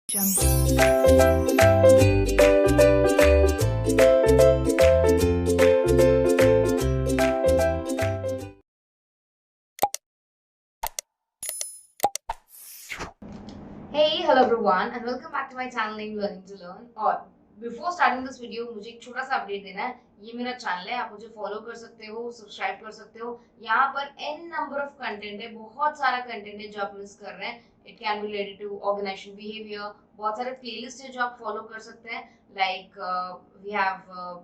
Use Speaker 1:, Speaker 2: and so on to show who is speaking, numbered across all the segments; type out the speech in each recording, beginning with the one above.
Speaker 1: Hey, hello everyone and welcome back to my channel named Learning to Learn। और before starting this video मुझे एक छोटा सा update देना है। ये मेरा चैनल है, आप मुझे फॉलो कर सकते हो, सब्सक्राइब कर सकते हो। यहाँ पर n नंबर ऑफ कंटेंट है, बहुत सारा कंटेंट है जो आप मिस कर रहे हैं। It can be related to organisation behaviour, बहुत सारे प्लेलिस्ट है जो आप फॉलो कर सकते हैं। Like we have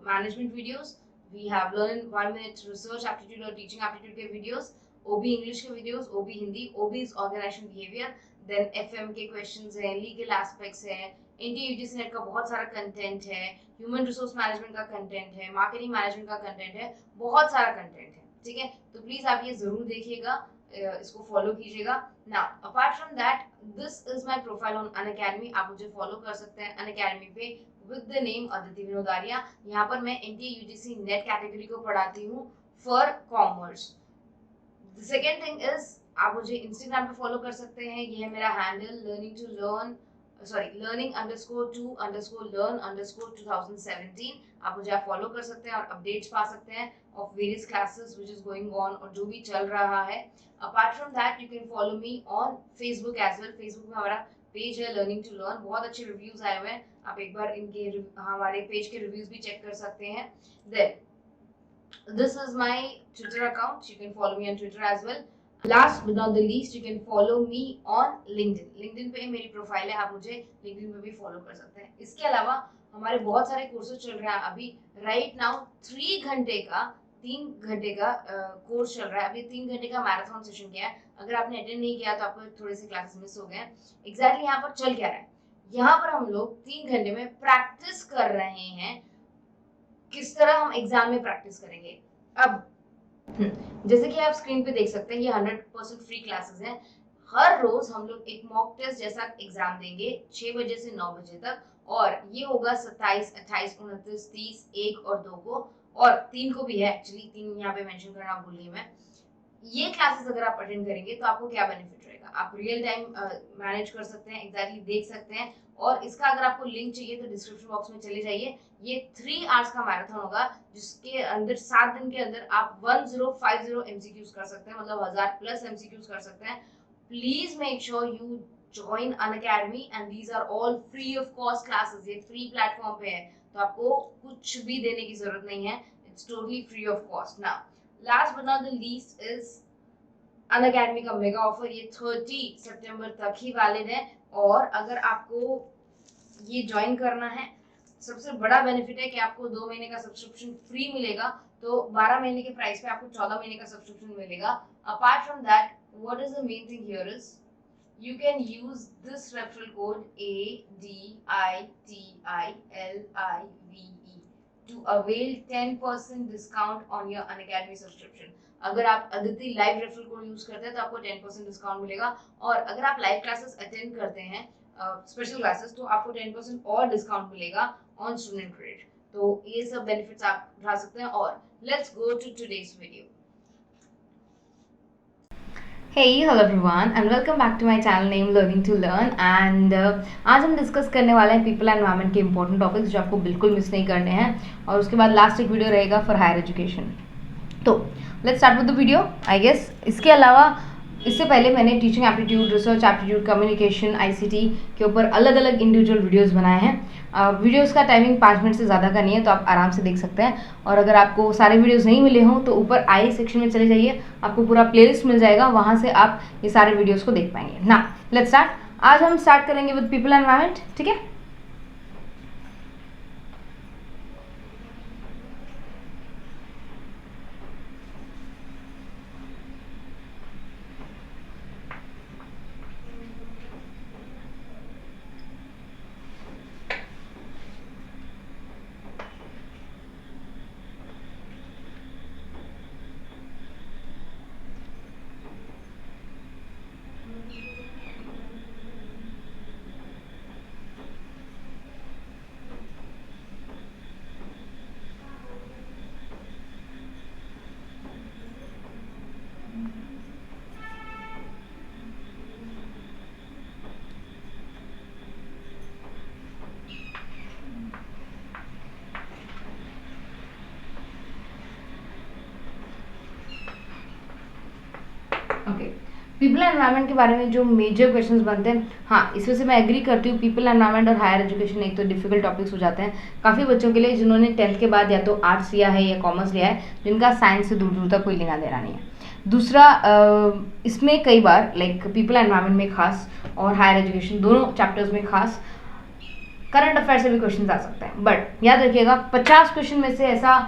Speaker 1: management videos, we have learn in 1 minute research aptitude और टीचिंग एप्टीट्यूड के वीडियोस, ओबी इंग्लिश के videos, OB Hindi, OB organisation behaviour, then FM के क्वेश्चंस हैं, लीगल एस्पेक्ट्स हैं, इंडिया यूजीसी नेट का बहुत सारा कंटेंट है, ह्यूमन रिसोर्स मैनेजमेंट का कंटेंट है, मार्केटिंग मैनेजमेंट का कंटेंट है, बहुत सारा कंटेंट है। ठीक है, तो प्लीज आप ये जरूर देखिएगा, इसको फॉलो कीजिएगा। Now apart from that, this is my profile on Unacademy. आप मुझे फॉलो कर सकते हैं अनअकैडमी पे विद द नेम अदिति विनोदारिया। यहाँ पर मैं इंडिया यूजीसी नेट कैटेगरी को पढ़ाती हूँ for commerce. The second thing is, आप मुझे इंस्टाग्राम पे फॉलो कर सकते हैं। ये है मेरा handle learning to learn, sorry learning_to_learn_2017। आप मुझे फॉलो कर सकते हैं और अपडेट्स पा सकते हैं of various classes which is going on और जो भी चल रहा है। Apart from that you can follow me on Facebook as well. Facebook में हमारा पेज है लर्निंग टू लर्न, बहुत अच्छे रिव्यूज आए हुए हैं। आप एक बार इनके हमारे पेज के रिव्यूज भी चेक कर सकते हैं। Then this is my Twitter account, you can follow me on Twitter as well. Last but not the least, you can follow me on LinkedIn। LinkedIn पे मेरी प्रोफाइल है, आप मुझे LinkedIन पे भी फॉलो कर सकते हैं। इसके अलावा हमारे बहुत सारे कोर्सेज चल रहे हैं अभी। राइट नाउ 3 घंटे का कोर्स चल रहा है अभी। 3 घंटे का मैराथन सेशन किया है। अगर आपने अटेंड नहीं किया तो आपको थोड़े से क्लासेस मिस हो गए हैं। एग्जैक्टली यहाँ पर चल क्या रहा है, यहाँ पर हम लोग 3 घंटे में प्रैक्टिस कर रहे हैं किस तरह हम एग्जाम में प्रैक्टिस करेंगे। अब जैसे कि आप स्क्रीन पे देख सकते हैं, ये 100% फ्री क्लासेस हैं। हर रोज हम लोग एक मॉक टेस्ट जैसा एग्जाम देंगे 6 बजे से 9 बजे तक, और ये होगा 27, 28, 29, 30, 1 और 2 को, और 3 को भी है। एक्चुअली 3 यहाँ पे मेंशन करना भूल गई मैं। ये क्लासेस अगर आप अटेंड करेंगे तो आपको क्या बेनिफिट रहेगा, आप रियल टाइम मैनेज कर सकते हैं, एग्जैक्टली देख सकते हैं। और इसका अगर आपको लिंक चाहिए तो डिस्क्रिप्शन बॉक्स में चले जाइए। ये 3 आवर्स का मैराथन होगा जिसके अंदर 7 दिन के अंदर आप 1050 एमसीक्यूज कर सकते हैं, मतलब 1000+ एमसीक्यूज कर सकते हैं। Please make sure you join Unacademy and these are all free of cost classes. ये फ्री प्लेटफॉर्म पे है तो आपको कुछ भी देने की जरूरत नहीं है, it's totally free of cost. Now last but not the least is Unacademy का मेगा ऑफर। ये 30 सितंबर तक ही वैलिड है, और अगर आपको ये ज्वाइन करना है, सबसे बड़ा बेनिफिट है कि आपको 2 महीने का सब्सक्रिप्शन फ्री मिलेगा। तो 12 महीने के प्राइस पे आपको 14 महीने का सब्सक्रिप्शन मिलेगा। Apart from that, what is the main thing here is you can use this referral code ADITILIVE to avail 10% discount on your Unacademy subscription। अगर आप Aditi live referral code use करते हैं तो आपको 10% डिस्काउंट मिलेगा, और अगर आप लाइव क्लासेस अटेंड करते हैं, स्पेशल क्लासेस, तो आपको 10% और डिस्काउंट मिलेगा ऑन स्टूडेंट क्रेडिट। तो ये सब बेनिफिट्स आप उठा सकते हैं। और let's go to today's video. Hey, hello everyone and welcome back to my channel named Learning to Learn। and आज हम डिस्कस करने वाले हैं पीपल एनवायरनमेंट के इंपॉर्टेंट टॉपिक्स जो आपको बिल्कुल मिस नहीं करने हैं, और उसके बाद लास्ट एक वीडियो रहेगा फॉर हायर एजुकेशन। तो let's start with the video. I guess इसके अलावा इससे पहले मैंने teaching aptitude, research aptitude, communication, ICT के ऊपर अलग अलग इंडिविजुअल वीडियोस बनाए हैं। वीडियोस का टाइमिंग 5 मिनट से ज़्यादा का नहीं है, तो आप आराम से देख सकते हैं। और अगर आपको सारे वीडियोस नहीं मिले हों तो ऊपर आई सेक्शन में चले जाइए, आपको पूरा प्लेलिस्ट मिल जाएगा, वहाँ से आप ये सारे वीडियोज़ को देख पाएंगे ना। Let's start. आज हम स्टार्ट करेंगे विद पीपल एनवायरनमेंट। ठीक है, पीपल एनवायरनमेंट के बारे में जो मेजर क्वेश्चंस बनते हैं, हाँ इसमें से मैं एग्री करती हूँ, पीपल एनवायरनमेंट और हायर एजुकेशन एक तो डिफिकल्ट टॉपिक्स हो जाते हैं काफ़ी बच्चों के लिए जिन्होंने 10th के बाद या तो आर्ट्स लिया है या कॉमर्स लिया है, जिनका साइंस से दूर दूर तक कोई लेना देना नहीं है। दूसरा, इसमें कई बार लाइक पीपल एनवायरनमेंट में खास और हायर एजुकेशन दोनों चैप्टर्स में खास करंट अफेयर से भी क्वेश्चन आ सकते हैं, बट याद रखिएगा 50 क्वेश्चन में से ऐसा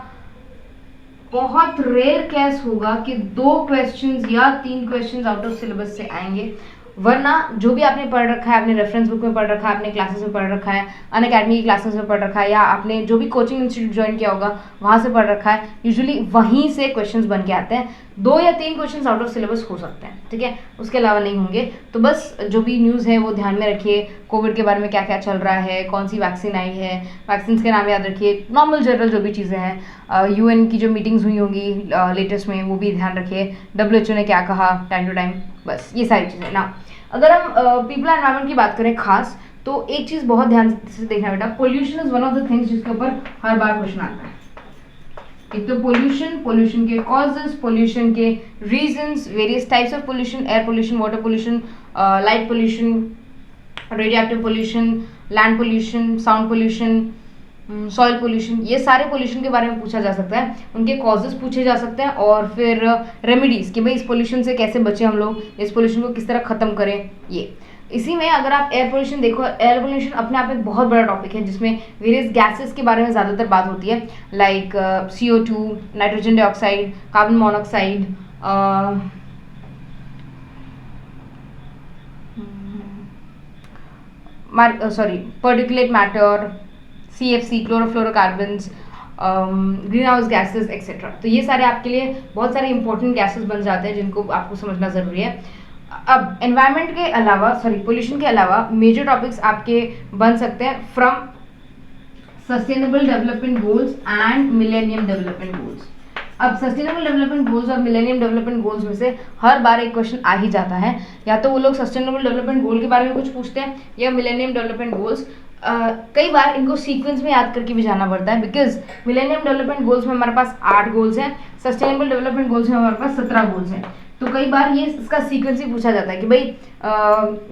Speaker 1: बहुत रेयर केस होगा कि 2 क्वेश्चंस या 3 क्वेश्चंस आउट ऑफ सिलेबस से आएंगे, वरना जो भी आपने पढ़ रखा है, आपने रेफरेंस बुक में पढ़ रखा है, आपने क्लासेस में पढ़ रखा है, अनअकैडमी की क्लासेस में पढ़ रखा है, या आपने जो भी कोचिंग इंस्टीट्यूट ज्वाइन किया होगा वहाँ से पढ़ रखा है, यूजुअली वहीं से क्वेश्चंस बन के आते हैं। 2 या 3 क्वेश्चंस आउट ऑफ सिलेबस हो सकते हैं, ठीक है, उसके अलावा नहीं होंगे। तो बस जो भी न्यूज़ है वो ध्यान में रखिए, कोविड के बारे में क्या क्या चल रहा है, कौन सी वैक्सीन आई है, वैक्सीन के नाम याद रखिए, नॉर्मल जनरल जो भी चीज़ें हैं, UN की जो मीटिंग्स हुई होंगी लेटेस्ट में वो भी ध्यान रखिए, WHO ने क्या कहा टाइम टू टाइम, बस ये सारी चीज़ें ना। अगर हम पीपल एनवायरनमेंट की बात करें खास, तो एक चीज़ बहुत ध्यान से देखना बेटा, pollution is one of the things जिसके ऊपर हर बार क्वेश्चन आता है। एक तो पोल्यूशन के कॉजेज, पोल्यूशन के reasons, various types of pollution, air pollution, water pollution, light pollution, radiative pollution, land pollution, sound pollution, soil pollution, ये सारे पोल्यूशन के बारे में पूछा जा सकता है, उनके कॉजेज पूछे जा सकते हैं, और फिर रेमेडीज कि भाई इस पोल्यूशन से कैसे बचें हम लोग, इस पोल्यूशन को किस तरह खत्म करें। ये इसी में अगर आप एयर पोल्यूशन देखो, एयर पोल्यूशन अपने आप में बहुत बड़ा टॉपिक है जिसमें वेरियस गैसेस के बारे में ज़्यादातर बात होती है, like CO2, nitrogen dioxide, carbon monoxide, particulate matter, CFC, chlorofluorocarbons, green house gases etcetera. तो ये सारे आपके लिए बहुत सारे इंपॉर्टेंट गैसेज बन जाते हैं जिनको आपको समझना ज़रूरी है। अब एनवायरनमेंट के अलावा, पोल्यूशन के अलावा मेजर टॉपिक्स आपके बन सकते हैं from sustainable development goals and millennium development goals. अब सस्टेनेबल डेवलपमेंट गोल्स और मिलेनियम डेवलपमेंट गोल्स में से हर बार एक क्वेश्चन आ ही जाता है, या तो वो लोग सस्टेनेबल डेवलपमेंट गोल के बारे में कुछ पूछते हैं या मिलेनियम डेवलपमेंट गोल्स। कई बार इनको सीक्वेंस में याद करके भी जाना पड़ता है, बिकॉज मिलेनियम डेवलपमेंट गोल्स में हमारे पास 8 गोल्स हैं, सस्टेनेबल डेवलपमेंट गोल्स में हमारे पास 17 गोल्स हैं। तो कई बार ये इसका सीक्वेंस ही पूछा जाता है कि भाई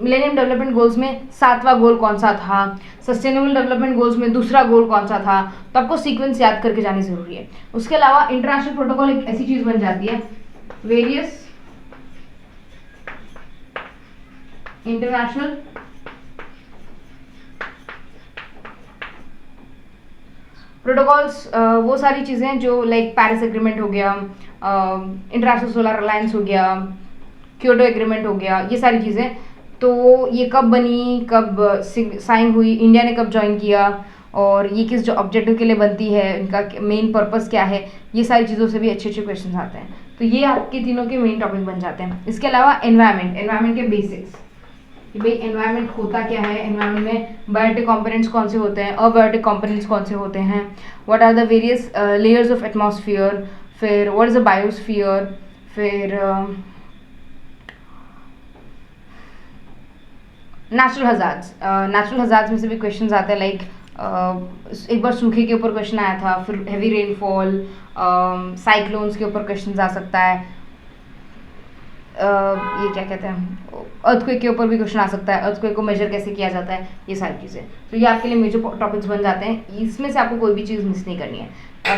Speaker 1: मिलेनियम डेवलपमेंट गोल्स में 7वां गोल कौन सा था, सस्टेनेबल डेवलपमेंट गोल्स में दूसरा गोल कौन सा था, तो आपको सीक्वेंस याद करके जानी जरूरी है। उसके अलावा इंटरनेशनल प्रोटोकॉल एक ऐसी चीज बन जाती है, वेरियस इंटरनेशनल प्रोटोकॉल्स, वो सारी चीज़ें जो लाइक पेरिस एग्रीमेंट हो गया, इंटरनेशनल सोलर अलायंस हो गया, क्योटो एग्रीमेंट हो गया, ये सारी चीज़ें, तो ये कब बनी, कब साइन हुई, इंडिया ने कब ज्वाइन किया, और ये किस जो ऑब्जेक्टिव के लिए बनती है, इनका मेन पर्पस क्या है, ये सारी चीज़ों से भी अच्छे अच्छे क्वेश्चन आते हैं। तो ये आपके तीनों के मेन टॉपिक बन जाते हैं। इसके अलावा एनवायरनमेंट के बेसिक्स कि भाई एनवायरनमेंट होता क्या है, एनवायरनमेंट में बायोटिक कंपोनेंट्स कौन से होते हैं, अबायोटिक कंपोनेंट्स कौन से होते हैं, what are the various layers of atmosphere, फिर व्हाट इज द बायोस्फीयर, फिर नेचुरल हजार्ड्स में से भी क्वेश्चन आते हैं, लाइक एक बार सूखे के ऊपर क्वेश्चन आया था, फिर हैवी रेनफॉल, साइक्लोन्स के ऊपर क्वेश्चन आ सकता है, ये क्या कहते हैं, अर्थक्वेक के ऊपर भी क्वेश्चन आ सकता है, अर्थक्वेक को मेजर कैसे किया जाता है, ये सारी चीज़ें। तो ये आपके लिए मेजर टॉपिक्स बन जाते हैं, इसमें से आपको कोई भी चीज़ मिस नहीं करनी है।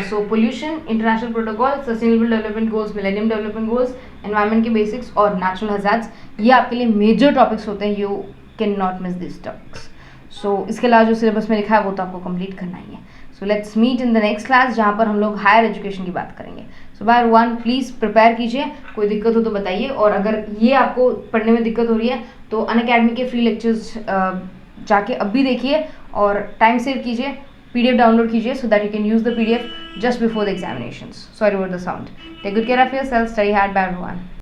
Speaker 1: So pollution, international protocol, sustainable development goals, millennium development goals, environment के बेसिक्स और नेचुरल हजार्ड्स, ये आपके लिए मेजर टॉपिक्स होते हैं। You can not miss this topics. So इसके अलावा जो सिलेबस में लिखा है वो तो आपको कंप्लीट करना ही है। So let's meet in the next class जहाँ पर हम लोग हायर एजुकेशन की बात करेंगे। सो बार 1 प्लीज़ प्रिपेयर कीजिए, कोई दिक्कत हो तो बताइए, और अगर ये आपको पढ़ने में दिक्कत हो रही है तो अनअकैडमी के फ्री लेक्चर्स जाके अब भी देखिए और टाइम सेव कीजिए, PDF डाउनलोड कीजिए so that you can use the PDF just before the examinations. Sorry about the sound. Take good care of yourself. Study hard. Bye everyone.